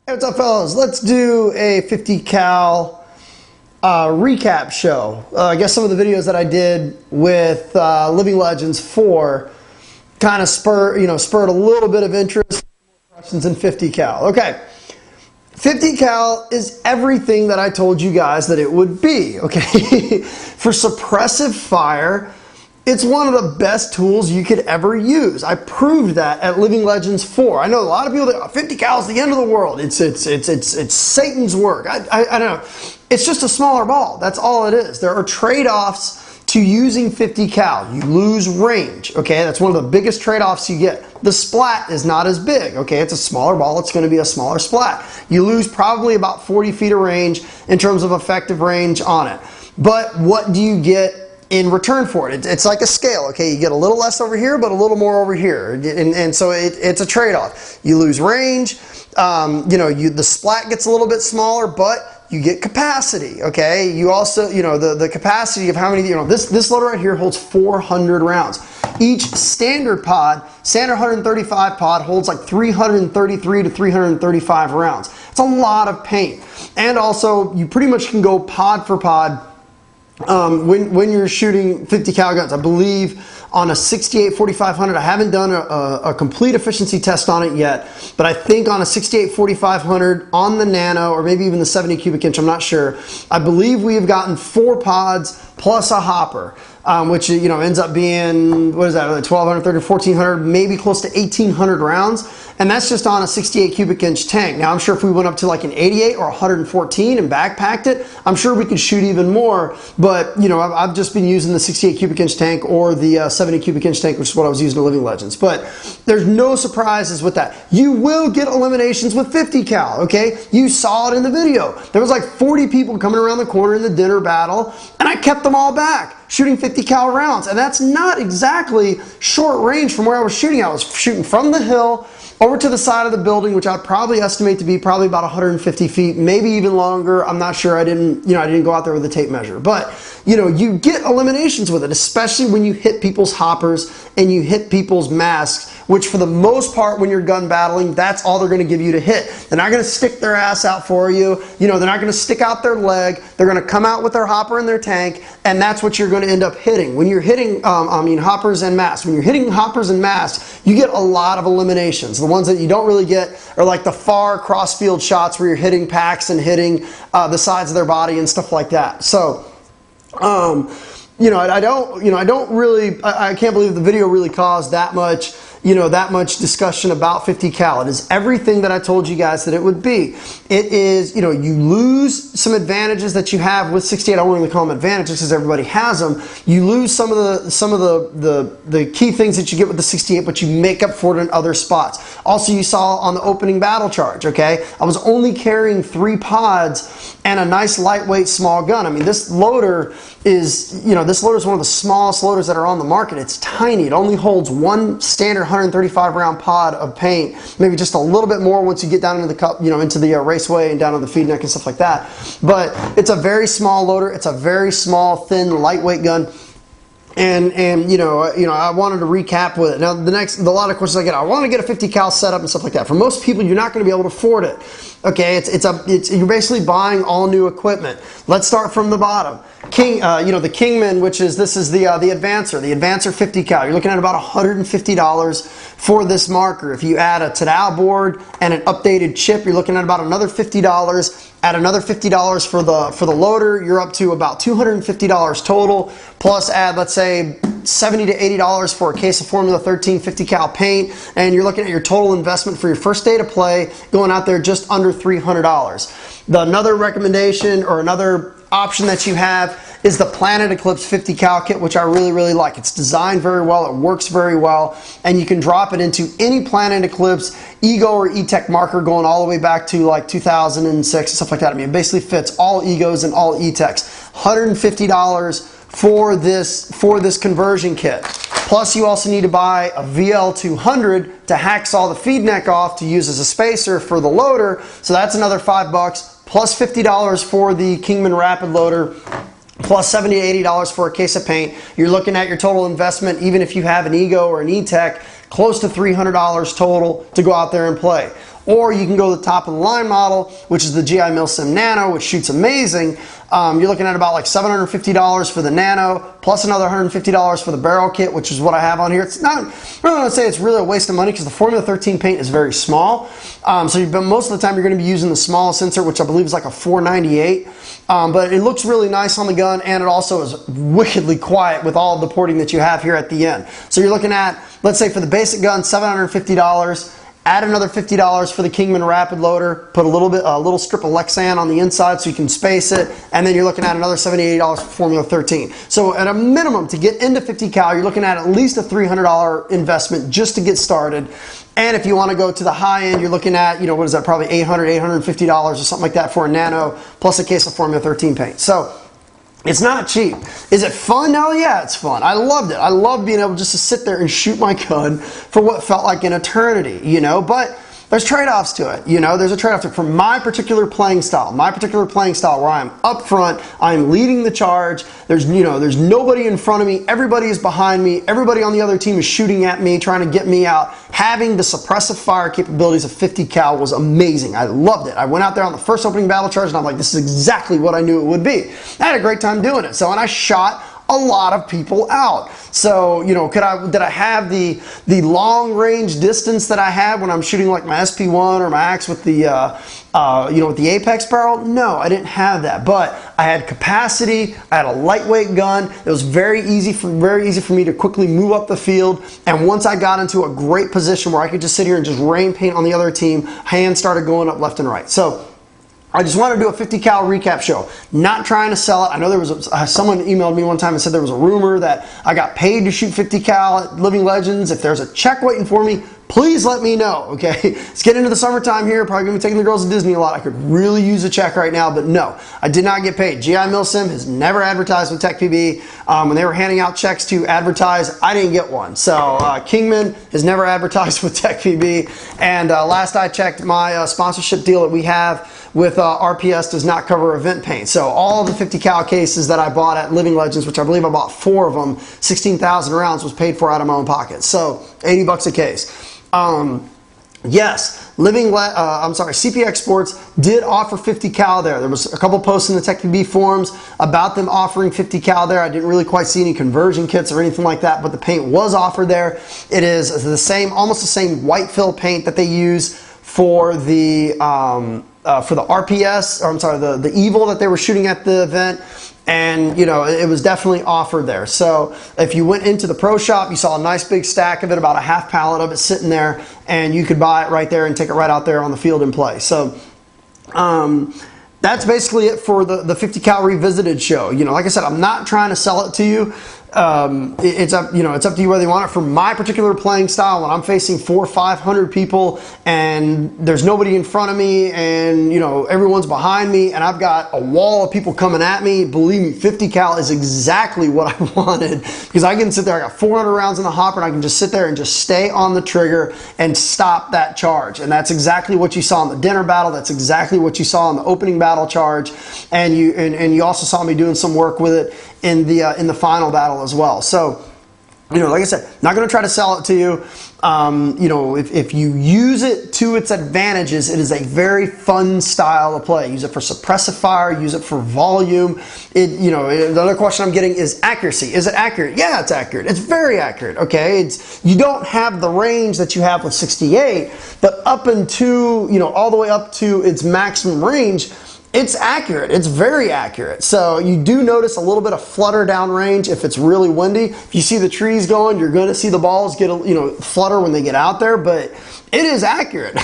Hey, what's up, fellas? Let's do a 50 cal recap show. I guess some of the videos that I did with Living Legends 4 kind of spurred a little bit of interest. More questions in 50 cal. Okay, 50 cal is everything that I told you guys that it would be. Okay, for suppressive fire, it's one of the best tools you could ever use. I proved that at Living Legends 4. I know a lot of people think 50 cal is the end of the world. It's Satan's work. I don't know. It's just a smaller ball. That's all it is. There are trade-offs to using 50 cal. You lose range. Okay, that's one of the biggest trade-offs you get. The splat is not as big. Okay, it's a smaller ball. It's going to be a smaller splat. You lose probably about 40 feet of range in terms of effective range on it. But what do you get in return for it? It's like a scale. Okay, you get a little less over here, but a little more over here, and so it's a trade-off. You lose range. The splat gets a little bit smaller, but you get capacity. Okay, you also, the capacity of how many, this loader right here holds 400 rounds. Each standard 135 pod holds like 333 to 335 rounds. It's a lot of paint, and also you pretty much can go pod for pod. When you're shooting 50 cal guns, I believe on a 68 4500, I haven't done a complete efficiency test on it yet, but I think on a 68 4500 on the Nano, or maybe even the 70 cubic inch, I'm not sure, I believe we have gotten 4 pods plus a hopper, which ends up being, what is that, like 1200, 1300, 1400, maybe close to 1800 rounds. And that's just on a 68 cubic inch tank. Now I'm sure if we went up to like an 88 or 114 and backpacked it, I'm sure we could shoot even more. But I've just been using the 68 cubic inch tank or the 70 cubic inch tank, which is what I was using in Living Legends. But there's no surprises with that. You will get eliminations with 50 cal, okay? You saw it in the video. There was like 40 people coming around the corner in the dinner battle, and I kept them all back, shooting 50 cal rounds. And that's not exactly short range from where I was shooting. I was shooting from the hill over to the side of the building, which I'd probably estimate to be probably about 150 feet, maybe even longer. I'm not sure. I didn't go out there with a tape measure. But you get eliminations with it, especially when you hit people's hoppers and you hit people's masks, which for the most part, when you're gun battling, that's all they're going to give you to hit. They're not going to stick their ass out for you. They're not going to stick out their leg. They're going to come out with their hopper and their tank, and that's what you're going to end up hitting. When you're hitting, hoppers and masks. When you're hitting hoppers and masks, you get a lot of eliminations. The ones that you don't really get are like the far cross-field shots where you're hitting packs and hitting the sides of their body and stuff like that. So, I can't believe the video really caused that much discussion about 50 cal. It is everything that I told you guys that it would be. It is, you lose some advantages that you have with 68. I don't really call them advantages because everybody has them. You lose some of the key things that you get with the 68, but you make up for it in other spots. Also, you saw on the opening battle charge, okay? I was only carrying 3 pods and a nice lightweight small gun. I mean, this loader is, one of the smallest loaders that are on the market. It's tiny. It only holds one standard 135 round pod of paint, maybe just a little bit more once you get down into the cup, into the raceway and down to the feed neck and stuff like that. But it's a very small loader. It's a very small, thin, lightweight gun. And I wanted to recap with it. Now a lot of questions I get, I want to get a 50 cal setup and stuff like that. For most people, you're not going to be able to afford it. Okay, you're basically buying all new equipment. Let's start from the bottom. The Kingman, this is the Advancer. The Advancer 50 cal. You're looking at about $150 for this marker. If you add a Tadao board and an updated chip, you're looking at about another $50. Add another $50 for the loader, you're up to about $250 total. Plus add, let's say, $70 to $80 for a case of Formula 13 50 cal paint, and you're looking at your total investment for your first day to play going out there just under $300. Another recommendation or another option that you have is the Planet Eclipse 50 cal kit, which I really, really like. It's designed very well, it works very well, and you can drop it into any Planet Eclipse Ego or E-Tech marker going all the way back to like 2006 and stuff like that. I mean, it basically fits all Egos and all E-Techs. $150 for this conversion kit. Plus, you also need to buy a VL200 to hacksaw the feed neck off to use as a spacer for the loader. So that's another $5, plus $50 for the Kingman Rapid loader, plus $70 to $80 for a case of paint. You're looking at your total investment, even if you have an Ego or an E-Tech, close to $300 total to go out there and play. or you can go to the top of the line model, which is the GI Milsim Nano, which shoots amazing. You're looking at about like $750 for the Nano, plus another $150 for the barrel kit, which is what I have on here. It's not, I really want to say it's really a waste of money because the Formula 13 paint is very small. So most of the time you're going to be using the smallest insert, which I believe is like a 498. But it looks really nice on the gun, and it also is wickedly quiet with all of the porting that you have here at the end. So you're looking at, let's say for the basic gun, $750. Add another $50 for the Kingman Rapid Loader. Put a little strip of Lexan on the inside so you can space it, and then you're looking at another $78 for Formula 13. So at a minimum, to get into 50 cal, you're looking at least a $300 investment just to get started. And if you want to go to the high end, you're looking at, what is that, probably $800, $850 or something like that for a Nano, plus a case of Formula 13 paint. So it's not cheap. Is it fun? Hell yeah, it's fun. I loved it. I loved being able just to sit there and shoot my gun for what felt like an eternity, but there's trade-offs to it. There's a trade-off to it. For my particular playing style where I'm up front, I'm leading the charge, there's nobody in front of me, everybody is behind me, everybody on the other team is shooting at me, trying to get me out. Having the suppressive fire capabilities of 50 cal was amazing. I loved it. I went out there on the first opening battle charge and I'm like, this is exactly what I knew it would be. I had a great time doing it. And I shot a lot of people out. So, did I have the long range distance that I had when I'm shooting like my SP1 or my Axe with the with the Apex barrel? No, I didn't have that, but I had capacity. I had a lightweight gun. It was very easy for me to quickly move up the field. And once I got into a great position where I could just sit here and just rain paint on the other team, hands started going up left and right. So I just want to do a 50 cal recap show. Not trying to sell it. I know there was someone emailed me one time and said there was a rumor that I got paid to shoot 50 cal at Living Legends. If there's a check waiting for me, please let me know, okay? Let's get into the summertime here. Probably gonna be taking the girls to Disney a lot. I could really use a check right now, but no, I did not get paid. GI Milsim has never advertised with TechPB. When they were handing out checks to advertise, I didn't get one. So Kingman has never advertised with TechPB. And last I checked, my sponsorship deal that we have with RPS does not cover event paint. So all of the 50 cal cases that I bought at Living Legends, which I believe I bought 4 of them, 16,000 rounds, was paid for out of my own pocket. So 80 bucks a case. Yes, CPX Sports did offer 50 cal there. There was a couple posts in the TechPB forums about them offering 50 cal there. I didn't really quite see any conversion kits or anything like that, but the paint was offered there. It is the same, almost the same white fill paint that they use for the RPS, or I'm sorry, the Evil that they were shooting at the event. And it was definitely offered there. So if you went into the pro shop, you saw a nice big stack of it, about a half pallet of it sitting there, and you could buy it right there and take it right out there on the field and play. So that's basically it for the 50 cal revisited show. Like I said, I'm not trying to sell it to you. It's up to you whether you want it. For my particular playing style, when I'm facing 400 or 500 people and there's nobody in front of me and everyone's behind me and I've got a wall of people coming at me, believe me, 50 cal is exactly what I wanted, because I can sit there, I got 400 rounds in the hopper, and I can just sit there and just stay on the trigger and stop that charge. And that's exactly what you saw in the dinner battle. That's exactly what you saw in the opening battle charge, and you also saw me doing some work with it in the final battle as well. So, like I said, not going to try to sell it to you. If you use it to its advantages, it is a very fun style to play. Use it for suppressive fire, use it for volume. The other question I'm getting is accuracy. Is it accurate? Yeah, it's accurate. It's very accurate, okay? You don't have the range that you have with 68, but up into, all the way up to its maximum range, it's accurate. It's very accurate. So you do notice a little bit of flutter downrange if it's really windy. If you see the trees going, you're going to see the balls get flutter when they get out there, but it is accurate.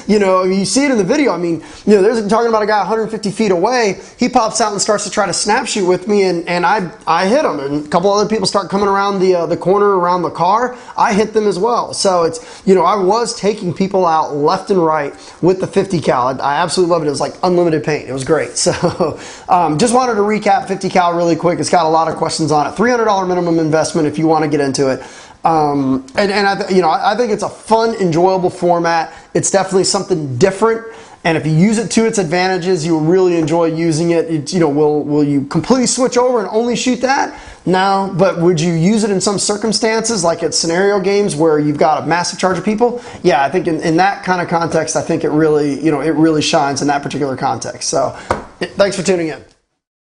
You see it in the video. There's talking about a guy 150 feet away. He pops out and starts to try to snap shoot with me, and I hit him. And a couple other people start coming around the corner around the car. I hit them as well. So it's I was taking people out left and right with the 50 cal. I absolutely love it. It was like unlimited paint. It was great. So just wanted to recap 50 cal really quick. It's got a lot of questions on it. $300 minimum investment if you want to get into it. I think it's a fun, enjoyable format. It's definitely something different. And if you use it to its advantages, you will really enjoy using it. Will you completely switch over and only shoot that? No, but would you use it in some circumstances, like at scenario games where you've got a massive charge of people? Yeah, I think in that kind of context, I think it really, it really shines in that particular context. So, thanks for tuning in.